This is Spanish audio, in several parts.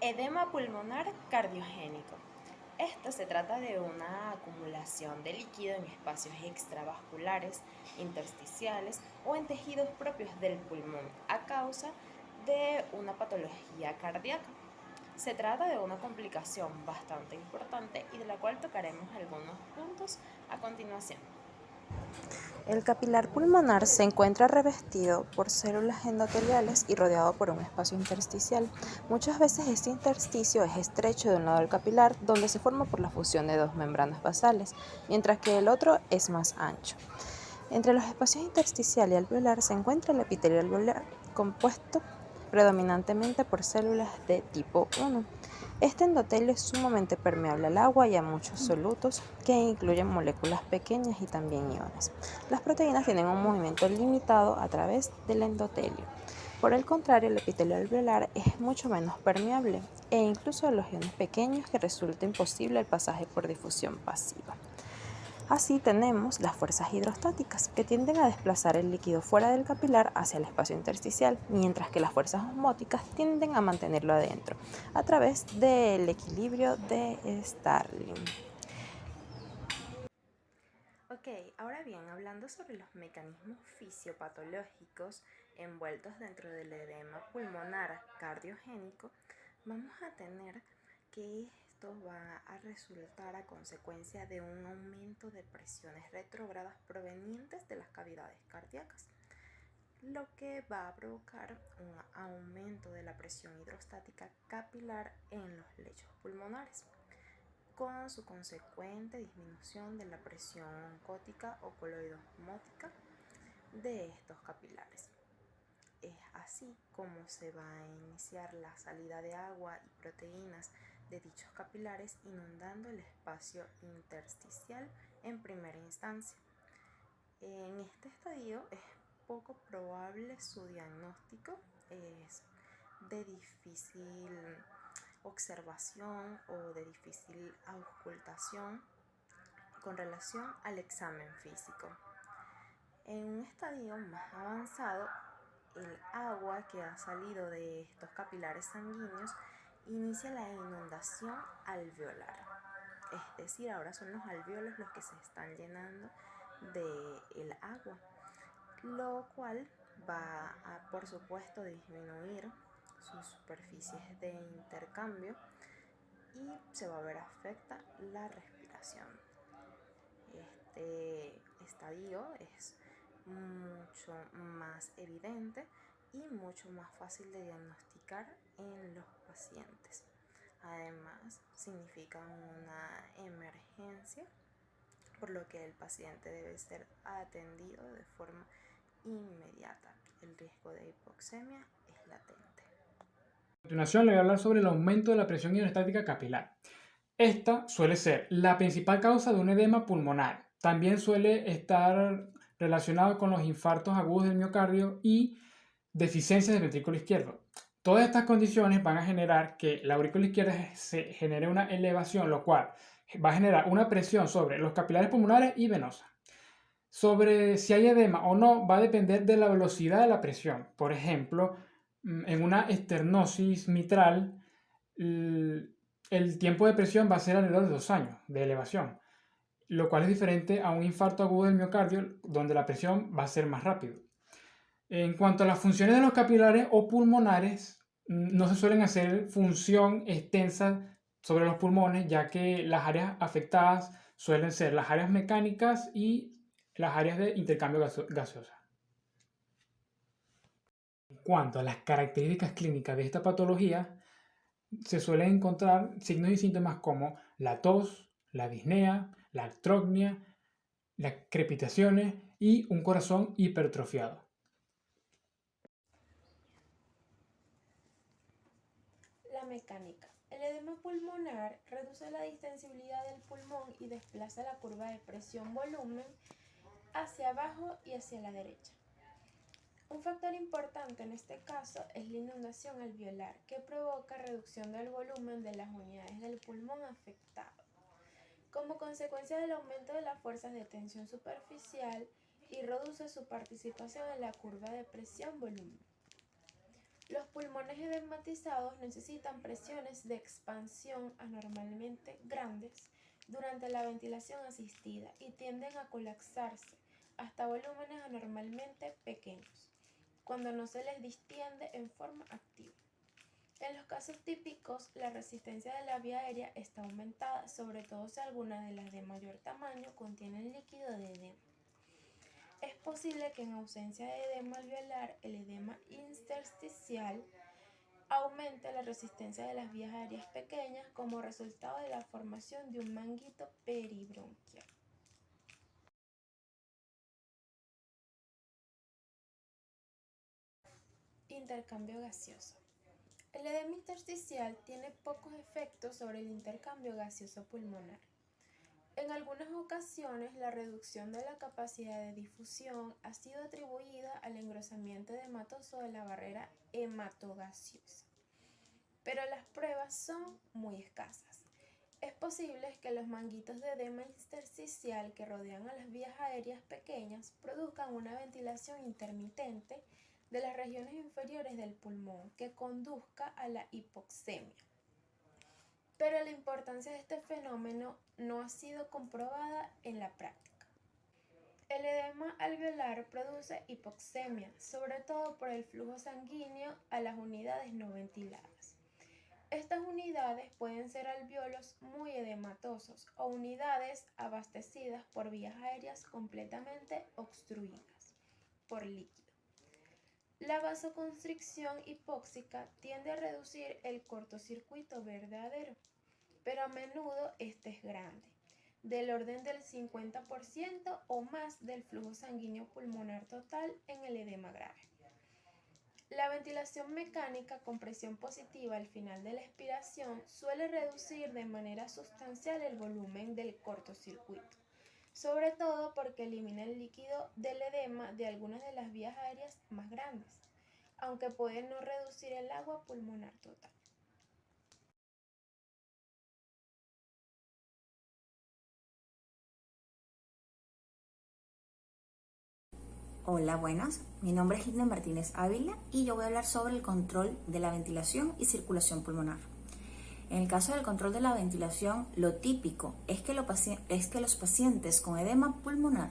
Edema pulmonar cardiogénico. Esto se trata de una acumulación de líquido en espacios extravasculares, intersticiales o en tejidos propios del pulmón a causa de una patología cardíaca. Se trata de una complicación bastante importante y de la cual tocaremos algunos puntos a continuación. El capilar pulmonar se encuentra revestido por células endoteliales y rodeado por un espacio intersticial. Muchas veces este intersticio es estrecho de un lado del capilar, donde se forma por la fusión de dos membranas basales, mientras que el otro es más ancho. Entre los espacios intersticial y alveolar se encuentra el epitelio alveolar, compuesto predominantemente por células de tipo 1. Este endotelio es sumamente permeable al agua y a muchos solutos, que incluyen moléculas pequeñas y también iones. Las proteínas tienen un movimiento limitado a través del endotelio. Por el contrario, el epitelio alveolar es mucho menos permeable e incluso a los iones pequeños que resulta imposible el pasaje por difusión pasiva. Así tenemos las fuerzas hidrostáticas, que tienden a desplazar el líquido fuera del capilar hacia el espacio intersticial, mientras que las fuerzas osmóticas tienden a mantenerlo adentro, a través del equilibrio de Starling. Ok, ahora bien, hablando sobre los mecanismos fisiopatológicos envueltos dentro del edema pulmonar cardiogénico, vamos a tener que esto va a resultar a consecuencia de un aumento de presiones retrógradas provenientes de las cavidades cardíacas, lo que va a provocar un aumento de la presión hidrostática capilar en los lechos pulmonares, con su consecuente disminución de la presión oncótica o coloidosmótica de estos capilares. Es así como se va a iniciar la salida de agua y proteínas de dichos capilares, inundando el espacio intersticial en primera instancia. En este estadio es poco probable su diagnóstico, es de difícil observación o de difícil auscultación con relación al examen físico. En un estadio más avanzado, el agua que ha salido de estos capilares sanguíneos inicia la inundación alveolar. Es decir, ahora son los alvéolos los que se están llenando del agua, lo cual va a, por supuesto, disminuir sus superficies de intercambio y se va a ver afecta la respiración. Este estadio es mucho más evidente y mucho más fácil de diagnosticar en los pacientes. Además, significa una emergencia, por lo que el paciente debe ser atendido de forma inmediata. El riesgo de hipoxemia es latente. A continuación le voy a hablar sobre el aumento de la presión hidrostática capilar. Esta suele ser la principal causa de un edema pulmonar. También suele estar relacionado con los infartos agudos del miocardio y deficiencias del ventrículo izquierdo. Todas estas condiciones van a generar que la aurícula izquierda se genere una elevación, lo cual va a generar una presión sobre los capilares pulmonares y venosas. Sobre si hay edema o no va a depender de la velocidad de la presión. Por ejemplo, en una esternosis mitral, el tiempo de presión va a ser alrededor de 2 años de elevación, lo cual es diferente a un infarto agudo del miocardio, donde la presión va a ser más rápido. En cuanto a las funciones de los capilares o pulmonares, no se suelen hacer función extensa sobre los pulmones, ya que las áreas afectadas suelen ser las áreas mecánicas y las áreas de intercambio gaseoso. En cuanto a las características clínicas de esta patología, se suelen encontrar signos y síntomas como la tos, la disnea, la actrognia, las crepitaciones y un corazón hipertrofiado. La mecánica. El edema pulmonar reduce la distensibilidad del pulmón y desplaza la curva de presión-volumen hacia abajo y hacia la derecha. Un factor importante en este caso es la inundación alveolar, que provoca reducción del volumen de las unidades del pulmón afectado, como consecuencia del aumento de las fuerzas de tensión superficial, y reduce su participación en la curva de presión-volumen. Los pulmones edematizados necesitan presiones de expansión anormalmente grandes durante la ventilación asistida y tienden a colapsarse hasta volúmenes anormalmente pequeños, cuando no se les distiende en forma activa. En los casos típicos, la resistencia de la vía aérea está aumentada, sobre todo si alguna de las de mayor tamaño contienen líquido de edema. Es posible que en ausencia de edema alveolar, el edema intersticial aumente la resistencia de las vías aéreas pequeñas como resultado de la formación de un manguito peribronquial. Intercambio gaseoso. El edema intersticial tiene pocos efectos sobre el intercambio gaseoso pulmonar. En algunas ocasiones, la reducción de la capacidad de difusión ha sido atribuida al engrosamiento edematoso de la barrera hematogaseosa, pero las pruebas son muy escasas. Es posible que los manguitos de edema intersticial que rodean a las vías aéreas pequeñas produzcan una ventilación intermitente de las regiones inferiores del pulmón que conduzca a la hipoxemia. Pero la importancia de este fenómeno no ha sido comprobada en la práctica. El edema alveolar produce hipoxemia, sobre todo por el flujo sanguíneo a las unidades no ventiladas. Estas unidades pueden ser alvéolos muy edematosos o unidades abastecidas por vías aéreas completamente obstruidas por líquido. La vasoconstricción hipóxica tiende a reducir el cortocircuito verdadero, pero a menudo este es grande, del orden del 50% o más del flujo sanguíneo pulmonar total en el edema grave. La ventilación mecánica con presión positiva al final de la expiración suele reducir de manera sustancial el volumen del cortocircuito, sobre todo porque elimina el líquido del edema de algunas de las vías aéreas más grandes, aunque puede no reducir el agua pulmonar total. Hola, buenas. Mi nombre es Linda Martínez Ávila y yo voy a hablar sobre el control de la ventilación y circulación pulmonar. En el caso del control de la ventilación, lo típico es que los pacientes con edema pulmonar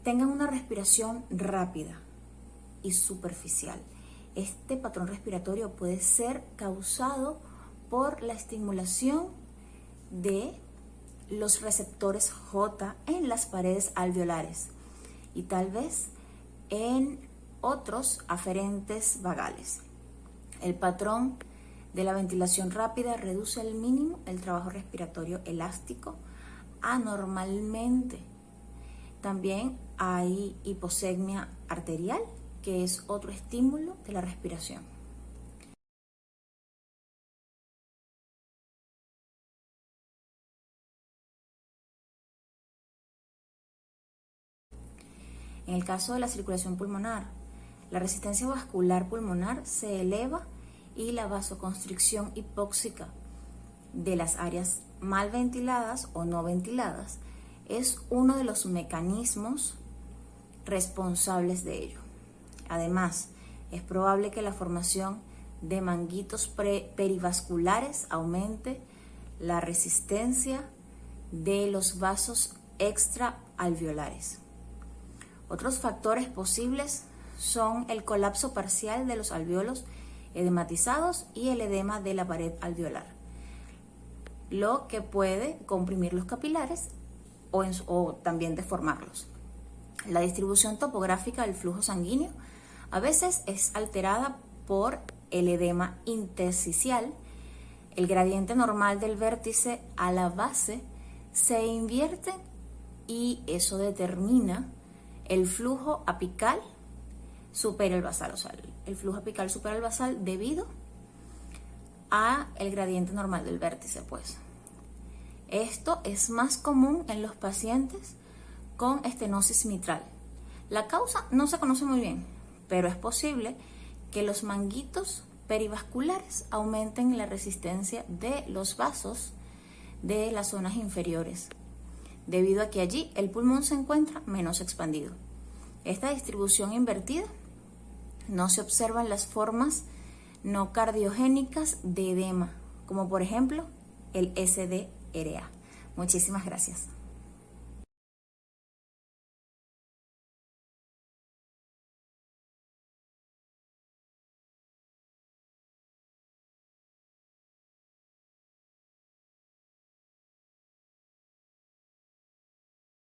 tengan una respiración rápida y superficial. Este patrón respiratorio puede ser causado por la estimulación de los receptores J en las paredes alveolares y tal vez en otros aferentes vagales. El patrón de la ventilación rápida reduce al mínimo el trabajo respiratorio elástico anormalmente. También hay hipoxemia arterial, que es otro estímulo de la respiración. En el caso de la circulación pulmonar, la resistencia vascular pulmonar se eleva y la vasoconstricción hipóxica de las áreas mal ventiladas o no ventiladas es uno de los mecanismos responsables de ello. Además, es probable que la formación de manguitos perivasculares aumente la resistencia de los vasos extraalveolares. Otros factores posibles son el colapso parcial de los alvéolos edematizados y el edema de la pared alveolar, lo que puede comprimir los capilares o también deformarlos. La distribución topográfica del flujo sanguíneo a veces es alterada por el edema intersticial. El gradiente normal del vértice a la base se invierte y eso determina el flujo apical supera el basal, o sea, el flujo apical supera el basal debido a el gradiente normal del vértice, pues. Esto es más común en los pacientes con estenosis mitral. La causa no se conoce muy bien, pero es posible que los manguitos perivasculares aumenten la resistencia de los vasos de las zonas inferiores, debido a que allí el pulmón se encuentra menos expandido. Esta distribución invertida no se observan las formas no cardiogénicas de edema, como por ejemplo el SDRA. Muchísimas gracias.